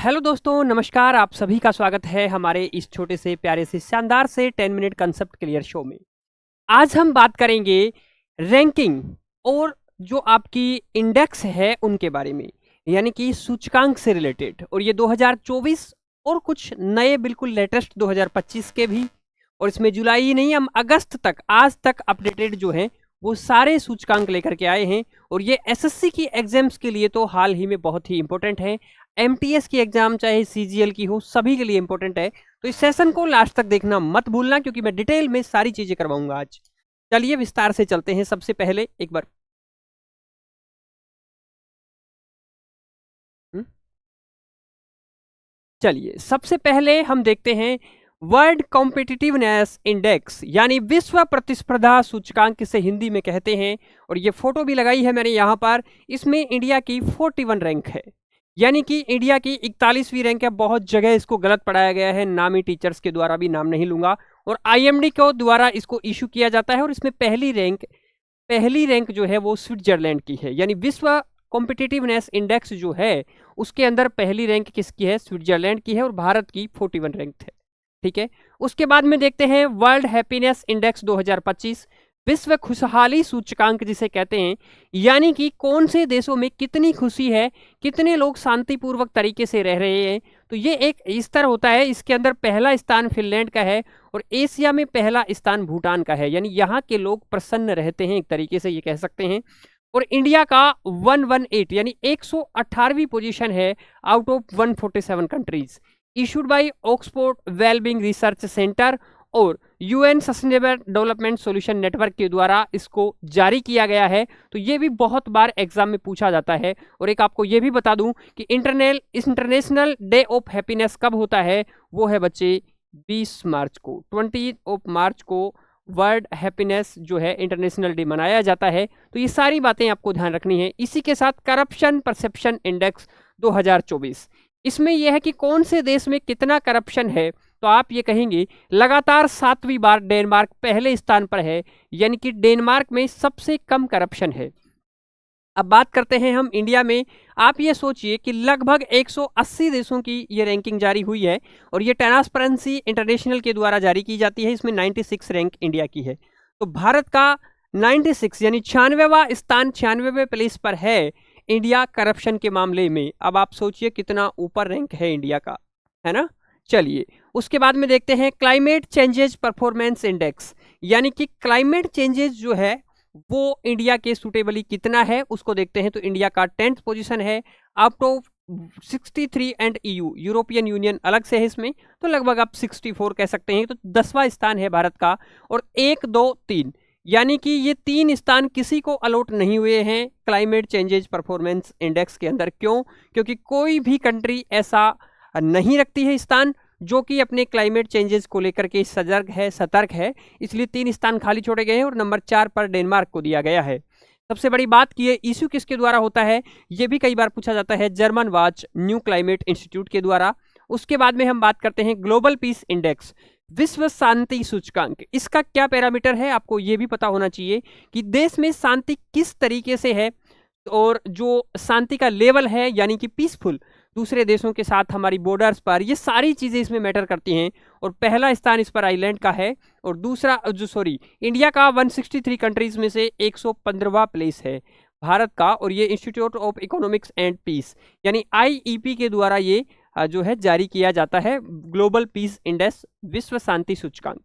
Hello दोस्तों, नमस्कार। आप सभी का स्वागत है हमारे इस छोटे से प्यारे से शानदार से 10 मिनट कंसेप्ट क्लियर शो में। आज हम बात करेंगे रैंकिंग और जो आपकी इंडेक्स है उनके बारे में, यानी कि सूचकांक से रिलेटेड। और ये 2024 और कुछ नए बिल्कुल लेटेस्ट 2025 के भी, और इसमें जुलाई ही नहीं, हम अगस्त तक आज तक अपडेटेड जो है वो सारे सूचकांक लेकर के आए हैं। और ये एसएससी की एग्जाम्स के लिए तो हाल ही में बहुत ही इंपॉर्टेंट है। एमटीएस की एग्जाम चाहे सीजीएल की हो, सभी के लिए इंपॉर्टेंट है। तो इस सेशन को लास्ट तक देखना मत भूलना, क्योंकि मैं डिटेल में सारी चीजें करवाऊंगा आज। चलिए विस्तार से चलते हैं। सबसे पहले एक बार चलिए सबसे पहले हम देखते हैं वर्ल्ड कॉम्पिटिटिवनेस इंडेक्स, यानी विश्व प्रतिस्पर्धा सूचकांक से हिंदी में कहते हैं। और ये फोटो भी लगाई है मैंने यहाँ पर। इसमें इंडिया की 41 रैंक है, यानी कि इंडिया की 41वीं रैंक है। बहुत जगह इसको गलत पढ़ाया गया है, नामी टीचर्स के द्वारा भी, नाम नहीं लूंगा। और आईएमडी को द्वारा इसको इशू किया जाता है। और इसमें पहली रैंक जो है वो स्विट्जरलैंड की है, यानी विश्व कॉम्पिटिटिवनेस इंडेक्स जो है उसके अंदर पहली रैंक किसकी है? स्विट्जरलैंड की है। और भारत की 41 रैंक है। ठीक है। उसके बाद में देखते हैं वर्ल्ड हैप्पीनेस इंडेक्स 2025, विश्व खुशहाली सूचकांक जिसे कहते हैं, यानी कि कौन से देशों में कितनी खुशी है, कितने लोग शांतिपूर्वक तरीके से रह रहे हैं। तो ये एक स्तर होता है। इसके अंदर पहला स्थान फिनलैंड का है और एशिया में पहला स्थान भूटान का है, यानी यहाँ के लोग प्रसन्न रहते हैं, एक तरीके से ये कह सकते हैं। और इंडिया का 118 यानी 118वीं पोजीशन है out of 147 countries, issued by Oxford Wellbeing Research Centre और UN Sustainable Development Solution Network के द्वारा इसको जारी किया गया है। तो ये भी बहुत बार एग्जाम में पूछा जाता है। और एक आपको ये भी बता दूं कि इंटरनेशनल डे ऑफ हैप्पीनेस कब होता है? वो है बच्चे 20 मार्च को, 20 ऑफ मार्च को वर्ल्ड हैप्पीनेस जो है इंटरनेशनल डे मनाया जाता है। तो ये सारी बातें आपको ध्यान रखनी है। इसी के साथ करप्शन परसेप्शन इंडेक्स 2024, इसमें यह है कि कौन से देश में कितना करप्शन है। तो आप ये कहेंगे लगातार 7वीं बार डेनमार्क पहले स्थान पर है, यानी कि डेनमार्क में सबसे कम करप्शन है। अब बात करते हैं हम इंडिया में। आप ये सोचिए कि लगभग 180 देशों की ये रैंकिंग जारी हुई है और ये ट्रांसपेरेंसी इंटरनेशनल के द्वारा जारी की जाती है। इसमें 96 रैंक इंडिया की है। तो भारत का 96 यानी 96वां स्थान, 96वें प्लेस पर है इंडिया करप्शन के मामले में। अब आप सोचिए कितना ऊपर रैंक है इंडिया का, है ना। चलिए उसके बाद में देखते हैं क्लाइमेट चेंजेज परफॉर्मेंस इंडेक्स, यानी कि क्लाइमेट चेंजेज जो है वो इंडिया के सुटेबली कितना है उसको देखते हैं। तो इंडिया का 10th पोजीशन है out of 63 and European union अलग से है इसमें, तो लगभग आप 64 कह सकते हैं। तो 10वां स्थान है भारत का। और 1 2 3 यानी कि ये 3 स्थान किसी को अलॉट नहीं हुए हैं क्लाइमेट चेंजेज परफॉर्मेंस इंडेक्स के अंदर। क्यों? क्योंकि कोई भी कंट्री ऐसा नहीं रखती है स्थान जो कि अपने क्लाइमेट चेंजेस को लेकर के सतर्क है। इसलिए 3 स्थान खाली छोड़े गए हैं और नंबर 4 पर डेनमार्क को दिया गया है। सबसे बड़ी बात की है इश्यू किसके द्वारा होता है, ये भी कई बार पूछा जाता है, German watch new climate institute के द्वारा। उसके बाद में हम बात करते हैं ग्लोबल पीस इंडेक्स, विश्व शांति सूचकांक। इसका क्या पैरामीटर है आपको ये भी पता होना चाहिए कि देश में शांति किस तरीके से है और जो शांति का लेवल है, यानी कि पीसफुल दूसरे देशों के साथ हमारी बॉर्डर्स पर, ये सारी चीज़ें इसमें मैटर करती हैं। और पहला स्थान इस पर आइलैंड का है और दूसरा इंडिया का 163 कंट्रीज में से 115वां प्लेस है भारत का। और ये Institute of Economics and Peace यानी आईईपी के द्वारा ये जो है जारी किया जाता है ग्लोबल पीस इंडेक्स, विश्व शांति सूचकांक।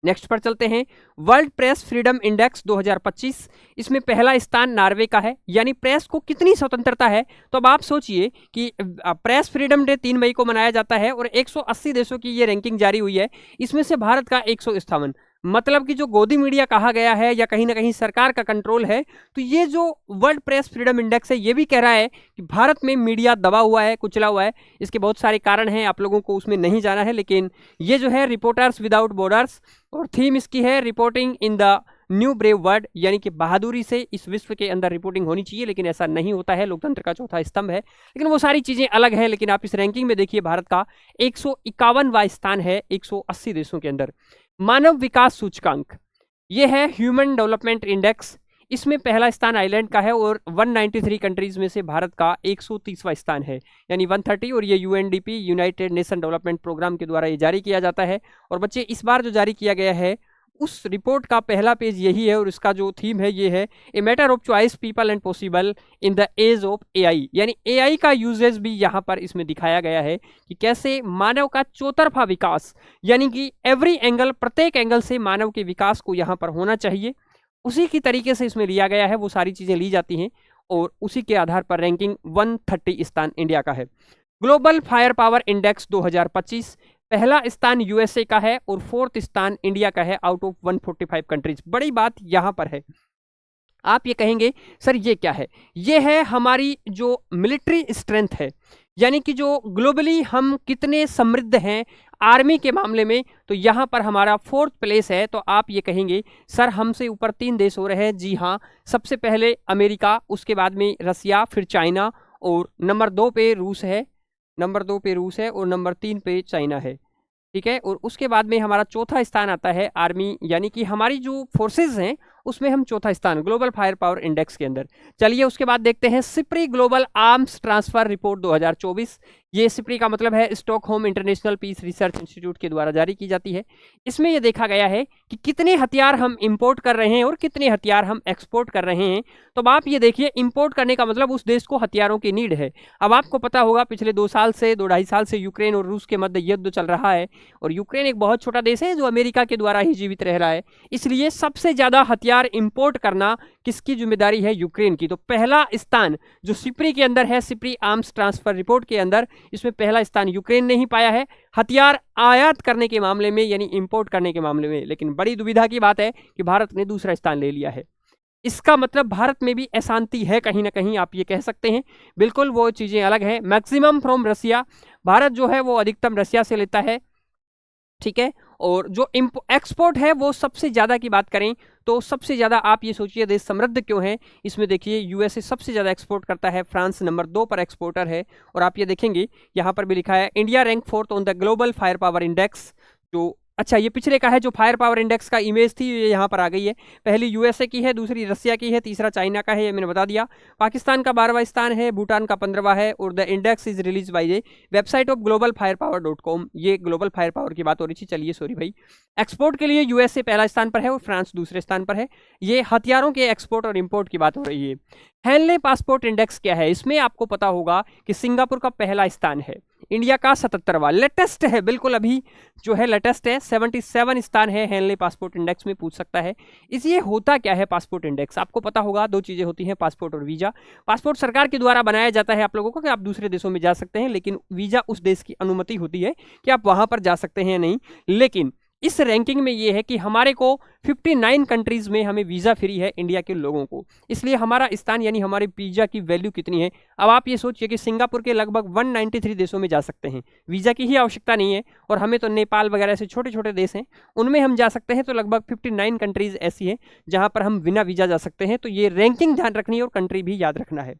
नेक्स्ट पर चलते हैं वर्ल्ड प्रेस फ्रीडम इंडेक्स 2025, इसमें पहला स्थान नॉर्वे का है, यानी प्रेस को कितनी स्वतंत्रता है। तो अब आप सोचिए कि प्रेस फ्रीडम डे 3 मई को मनाया जाता है और 180 देशों की ये रैंकिंग जारी हुई है। इसमें से भारत का 157, मतलब कि जो गोदी मीडिया कहा गया है या कहीं ना कहीं सरकार का कंट्रोल है। तो ये जो वर्ल्ड प्रेस फ्रीडम इंडेक्स है ये भी कह रहा है कि भारत में मीडिया दबा हुआ है, कुचला हुआ है। इसके बहुत सारे कारण हैं, आप लोगों को उसमें नहीं जाना है, लेकिन ये जो है रिपोर्टर्स विदाउट बॉर्डर्स और थीम इसकी है reporting in the new brave world, यानी कि बहादुरी से इस विश्व के अंदर रिपोर्टिंग होनी चाहिए, लेकिन ऐसा नहीं होता है। लोकतंत्र का चौथा स्तंभ है, लेकिन वो सारी चीजें अलग है। लेकिन आप इस रैंकिंग में देखिए भारत का 151वां स्थान है 180 देशों के अंदर। मानव विकास सूचकांक ये है ह्यूमन डेवलपमेंट इंडेक्स, इसमें पहला स्थान आइलैंड का है और 193 कंट्रीज में से भारत का 130वां स्थान है, यानी 130। और ये UNDP, United Nation Development Programme के द्वारा ये जारी किया जाता है। और बच्चे इस बार जो जारी किया गया है उस रिपोर्ट का पहला पेज यही है और इसका जो थीम है ये है a matter of choice, people and possible in the age of AI, यानी एआई का यूजेज भी यहाँ पर इसमें दिखाया गया है कि कैसे मानव का चौतरफा विकास, यानी कि एवरी एंगल, प्रत्येक एंगल से मानव के विकास को यहाँ पर होना चाहिए, उसी की तरीके से इसमें लिया गया है। वो सारी चीज़ें ली जाती हैं और उसी के आधार पर रैंकिंग 130 स्थान इंडिया का है। ग्लोबल फायर पावर इंडेक्स 2025, पहला स्थान यूएसए का है और 4th स्थान इंडिया का है आउट ऑफ 145 कंट्रीज। बड़ी बात यहां पर है, आप ये कहेंगे सर ये क्या है? ये है हमारी जो मिलिट्री स्ट्रेंथ है, यानी कि जो ग्लोबली हम कितने समृद्ध हैं आर्मी के मामले में, तो यहाँ पर हमारा 4th प्लेस है। तो आप ये कहेंगे सर हमसे ऊपर 3 देश हो रहे हैं। जी हाँ, सबसे पहले अमेरिका, उसके बाद में रसिया, फिर चाइना, और नंबर 2 पे रूस है, और नंबर 3 पे चाइना है, ठीक है। और उसके बाद में हमारा चौथा स्थान आता है आर्मी, यानी कि हमारी जो फोर्सेज हैं उसमें हम चौथा स्थान ग्लोबल फायर पावर इंडेक्स के अंदर। चलिए उसके बाद देखते हैं SIPRI global arms transfer report 2024। ये सिप्री का मतलब है Stockholm International Peace Research Institute के द्वारा जारी की जाती है। इसमें यह देखा गया है कि कितने हथियार हम इंपोर्ट कर रहे हैं और कितने हथियार हम एक्सपोर्ट कर रहे हैं। तो अब आप ये देखिए, इंपोर्ट करने का मतलब उस देश को हथियारों की नीड है। अब आपको पता होगा पिछले 2-2.5 साल से यूक्रेन और रूस के मध्य युद्ध चल रहा है, और यूक्रेन एक बहुत छोटा देश है जो अमेरिका के द्वारा ही जीवित रह रहा है, इसलिए सबसे ज्यादा हथियार इंपोर्ट करना किसकी जिम्मेदारी है? यूक्रेन की। तो पहला स्थान जो सिप्री के अंदर है, सिप्री आर्म्स ट्रांसफर रिपोर्ट के अंदर, इसमें पहला स्थान यूक्रेन ने ही पाया है हथियार आयात करने के मामले में, यानी इंपोर्ट करने के मामले में। लेकिन बड़ी दुविधा की बात है कि भारत ने दूसरा स्थान ले लिया है। इसका मतलब भारत में भी अशांति है कहीं ना कहीं, आप ये कह सकते हैं। बिल्कुल वो चीजें अलग है। मैक्सिमम फ्रॉम रसिया, भारत जो है वो अधिकतम रसिया से लेता है, ठीक है। और जो एक्सपोर्ट है वो सबसे ज्यादा की बात करें तो सबसे ज्यादा आप ये सोचिए देश समृद्ध क्यों है, इसमें देखिए यूएसए सबसे ज्यादा एक्सपोर्ट करता है, फ्रांस नंबर 2 पर एक्सपोर्टर है। और आप ये देखेंगे यहाँ पर भी लिखा है India rank 4th on the global fire power index. जो अच्छा ये पिछले का है, जो फायर पावर इंडेक्स का इमेज थी ये यहाँ पर आ गई है। पहली यूएसए की है, दूसरी रसिया की है, तीसरा चाइना का है, ये मैंने बता दिया। पाकिस्तान का 12वां स्थान है, भूटान का 15वां है। और the index is release by the website of globalfirepower.com। ये ग्लोबल फायर पावर की बात हो रही थी। चलिए सॉरी भाई, एक्सपोर्ट के लिए यूएसए पहला स्थान पर है और फ्रांस दूसरे स्थान पर है। ये हथियारों के एक्सपोर्ट और इंपोर्ट की बात हो रही है। हेनले पासपोर्ट इंडेक्स क्या है? इसमें आपको पता होगा कि सिंगापुर का पहला स्थान है, इंडिया का 77वां, लेटेस्ट है, बिल्कुल अभी जो है लेटेस्ट है, 77 स्थान है हेनले पासपोर्ट इंडेक्स में, पूछ सकता है। इसलिए होता क्या है पासपोर्ट इंडेक्स? आपको पता होगा 2 चीजें होती हैं, पासपोर्ट और वीजा। पासपोर्ट सरकार के द्वारा बनाया जाता है आप लोगों को कि आप दूसरे देशों में जा सकते हैं, लेकिन वीजा उस देश की अनुमति होती है कि आप वहां पर जा सकते हैं या नहीं। लेकिन इस रैंकिंग में ये है कि हमारे को 59 कंट्रीज में हमें वीजा फ्री है इंडिया के लोगों को, इसलिए हमारा स्थान यानी हमारे वीजा की वैल्यू कितनी है। अब आप ये सोचिए कि सिंगापुर के लगभग 193 देशों में जा सकते हैं, वीजा की ही आवश्यकता नहीं है। और हमें तो नेपाल वगैरह से छोटे छोटे देश हैं उनमें हम जा सकते हैं, तो लगभग 59 कंट्रीज ऐसी हैं जहां पर हम बिना वीजा जा सकते हैं। तो ये रैंकिंग ध्यान रखनी है और कंट्री भी याद रखना है।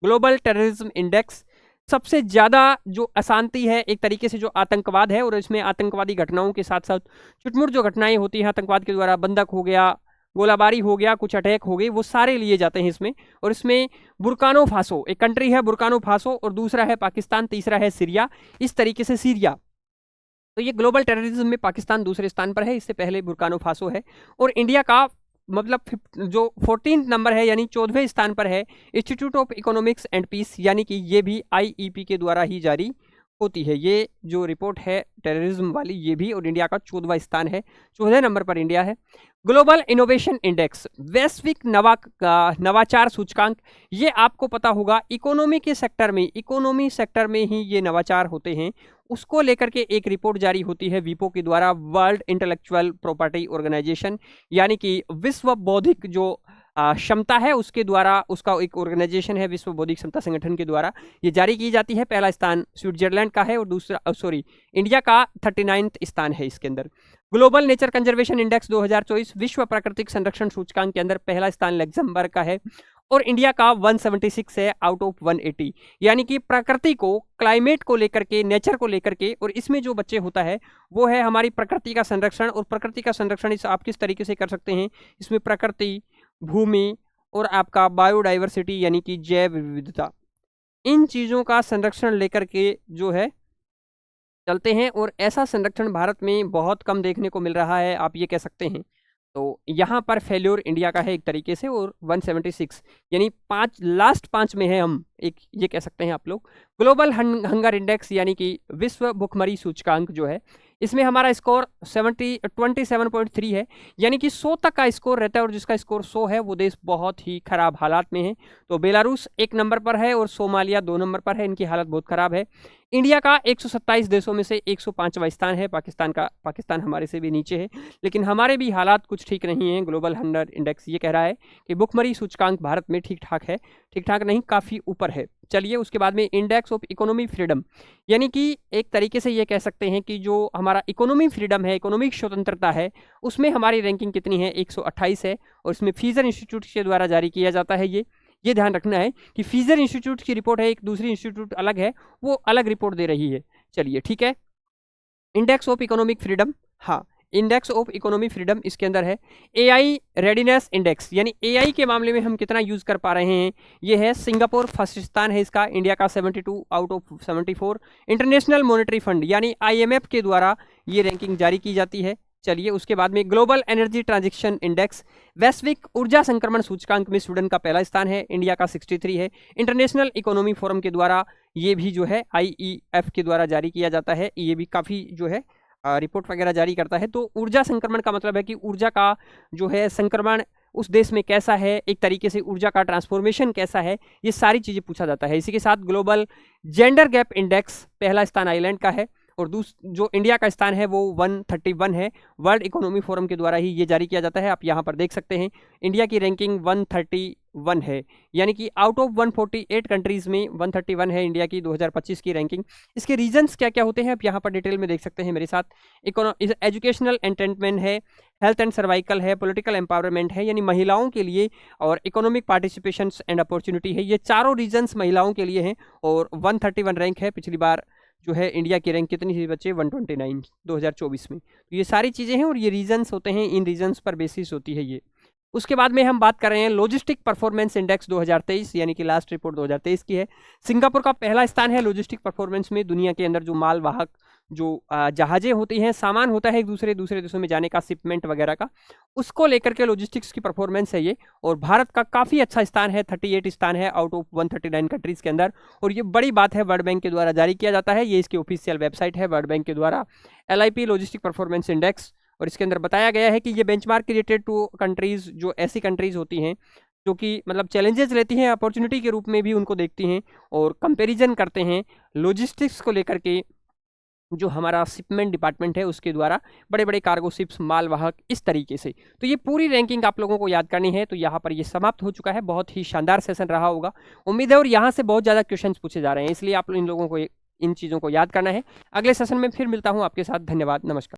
ग्लोबल टेररिज्म इंडेक्स, सबसे ज्यादा जो अशांति है एक तरीके से जो आतंकवाद है, और इसमें आतंकवादी घटनाओं के साथ साथ छुटमुट जो घटनाएं होती हैं आतंकवाद के द्वारा, बंधक हो गया, गोलाबारी हो गया, कुछ अटैक हो गए, वो सारे लिए जाते हैं इसमें। और इसमें बुर्किना फासो एक कंट्री है, बुर्किना फासो, और दूसरा है पाकिस्तान, तीसरा है सीरिया। इस तरीके से सीरिया, तो ये ग्लोबल टेररिज्म में पाकिस्तान दूसरे स्थान पर है, इससे पहले बुर्किना फासो है। और इंडिया का मतलब जो 14 नंबर है यानी 14वें स्थान पर है Institute of Economics and Peace, यानी कि ये भी आईईपी के द्वारा ही जारी होती है। ये जो रिपोर्ट है टेररिज्म वाली ये भी, और इंडिया का 14वां स्थान है, 14वें नंबर पर इंडिया है। ग्लोबल इनोवेशन इंडेक्स, वैश्विक नवाचार सूचकांक, ये आपको पता होगा इकोनॉमी के सेक्टर में, इकोनॉमी सेक्टर में ही ये नवाचार होते हैं, उसको लेकर के एक रिपोर्ट जारी होती है वीपो के द्वारा, वर्ल्ड इंटेलेक्चुअल प्रॉपर्टी ऑर्गेनाइजेशन, यानी कि विश्व बौद्धिक जो क्षमता है उसके द्वारा, उसका एक ऑर्गेनाइजेशन है विश्व बौद्धिक क्षमता संगठन के द्वारा ये जारी की जाती है। पहला स्थान स्विट्जरलैंड का है और दूसरा इंडिया का 39वां स्थान है इसके अंदर। ग्लोबल नेचर कंजर्वेशन इंडेक्स 2024, विश्व प्राकृतिक संरक्षण सूचकांक के अंदर पहला स्थान लग्जमबर्ग का है और इंडिया का 176 है आउट ऑफ 180, यानी कि प्रकृति को, क्लाइमेट को लेकर के, नेचर को लेकर के। और इसमें जो बच्चे होता है वो है हमारी प्रकृति का संरक्षण। और प्रकृति का संरक्षण इस आप किस तरीके से कर सकते हैं, इसमें प्रकृति, भूमि और आपका बायोडाइवर्सिटी यानी कि जैव विविधता, इन चीज़ों का संरक्षण लेकर के जो है चलते हैं। और ऐसा संरक्षण भारत में बहुत कम देखने को मिल रहा है, आप ये कह सकते हैं। तो यहाँ पर फेल्योर इंडिया का है एक तरीके से, और 176 यानी लास्ट 5 में है हम, एक ये कह सकते हैं आप लोग। ग्लोबल हंगर इंडेक्स यानी कि विश्व भुखमरी सूचकांक जो है, इसमें हमारा स्कोर 27.3 है, यानी कि 100 तक का स्कोर रहता है, और जिसका स्कोर 100 है वो देश बहुत ही खराब हालात में है। तो बेलारूस 1 नंबर पर है और सोमालिया 2 नंबर पर है, इनकी हालत बहुत खराब है। इंडिया का 127 देशों में से 105वां स्थान है, पाकिस्तान हमारे से भी नीचे है, लेकिन हमारे भी हालात कुछ ठीक नहीं हैं। ग्लोबल हंगर इंडेक्स ये कह रहा है कि भुखमरी सूचकांक भारत में ठीक ठाक है, ठीक ठाक नहीं काफ़ी ऊपर है। चलिए उसके बाद में इंडेक्स ऑफ इकोनॉमिक फ्रीडम, यानी कि एक तरीके से ये कह सकते हैं कि जो हमारा इकोनॉमी फ्रीडम है, इकोनॉमिक स्वतंत्रता है, उसमें हमारी रैंकिंग कितनी है, 128 है। और इसमें फीजर इंस्टीट्यूट के द्वारा जारी किया जाता है। ये ध्यान रखना है कि फीजर इंस्टीट्यूट की रिपोर्ट है, एक दूसरी इंस्टीट्यूट अलग है, वो अलग रिपोर्ट दे रही है। चलिए ठीक है। इंडेक्स ऑफ इकोनॉमिक फ्रीडम, हाँ इंडेक्स ऑफ इकोनॉमिक फ्रीडम इसके अंदर है। एआई रेडीनेस इंडेक्स, यानी एआई के मामले में हम कितना यूज कर पा रहे हैं, ये है सिंगापुर फर्स्ट स्थान है इसका, इंडिया का 72 out of 74। International monetary fund यानी आईएमएफ के द्वारा ये रैंकिंग जारी की जाती है। चलिए उसके बाद में ग्लोबल एनर्जी ट्रांजिशन इंडेक्स, वैश्विक ऊर्जा संक्रमण सूचकांक में स्वीडन का पहला स्थान है, इंडिया का 63 है। इंटरनेशनल इकोनॉमी फोरम के द्वारा ये भी जो है आईईएफ के द्वारा जारी किया जाता है, ये भी काफ़ी जो है रिपोर्ट वगैरह जारी करता है। तो ऊर्जा संक्रमण का मतलब है कि ऊर्जा का जो है संक्रमण उस देश में कैसा है, एक तरीके से ऊर्जा का ट्रांसफॉर्मेशन कैसा है, ये सारी चीज़ें पूछा जाता है। इसी के साथ ग्लोबल जेंडर गैप इंडेक्स, पहला स्थान आइलैंड का है, और जो इंडिया का स्थान है वो 131 है। वर्ल्ड इकोनॉमी फोरम के द्वारा ही ये जारी किया जाता है। आप यहाँ पर देख सकते हैं इंडिया की रैंकिंग 131 है, यानी कि आउट ऑफ 148 कंट्रीज में 131 है इंडिया की 2025 की रैंकिंग। इसके रीजंस क्या क्या होते हैं आप यहाँ पर डिटेल में देख सकते हैं मेरे साथ। एजुकेशनल एंटरटेनमेंट है, हेल्थ एंड सर्वाइकल है, पॉलिटिकल एम्पावरमेंट है यानी महिलाओं के लिए, और इकोनॉमिक पार्टिसिपेशन एंड अपॉर्चुनिटी है। ये चारों रीजंस महिलाओं के लिए हैं, और 131 रैंक है। पिछली बार जो है इंडिया की रैंक कितनी थी बच्चे, 129 2024 में। तो ये सारी चीज़ें हैं और ये रीजंस होते हैं, इन रीजंस पर बेसिस होती है ये। उसके बाद में हम बात कर रहे हैं लॉजिस्टिक परफॉर्मेंस इंडेक्स 2023, यानी कि लास्ट रिपोर्ट 2023 की है। सिंगापुर का पहला स्थान है लॉजिस्टिक परफॉर्मेंस में। दुनिया के अंदर जो माल वाहक जो जहाज़ें होती हैं, सामान होता है एक दूसरे देशों में जाने का, शिपमेंट वगैरह का, उसको लेकर के लॉजिस्टिक्स की परफॉर्मेंस है ये। और भारत का काफ़ी अच्छा स्थान है, 38 स्थान है आउट ऑफ 139 कंट्रीज़ के अंदर। और ये बड़ी बात है, वर्ल्ड बैंक के द्वारा जारी किया जाता है, ये इसकी ऑफिशियल वेबसाइट है वर्ल्ड बैंक के द्वारा, LIP लॉजिस्टिक परफॉर्मेंस इंडेक्स। और इसके अंदर बताया गया है कि ये बेंचमार्क रिलेटेड टू कंट्रीज़, जो ऐसी कंट्रीज़ होती हैं जो कि मतलब चैलेंजेस लेती हैं, अपॉर्चुनिटी के रूप में भी उनको देखती हैं और कंपैरिजन करते हैं लॉजिस्टिक्स को लेकर के। जो हमारा शिपमेंट डिपार्टमेंट है उसके द्वारा बड़े बड़े कार्गो शिप्स, मालवाहक, इस तरीके से। तो ये पूरी रैंकिंग आप लोगों को याद करनी है। तो यहाँ पर ये समाप्त हो चुका है। बहुत ही शानदार सेशन रहा होगा उम्मीद है, और यहाँ से बहुत ज़्यादा क्वेश्चंस पूछे जा रहे हैं, इसलिए आप इन लोगों को इन चीज़ों को याद करना है। अगले सेशन में फिर मिलता हूँ आपके साथ। धन्यवाद, नमस्कार।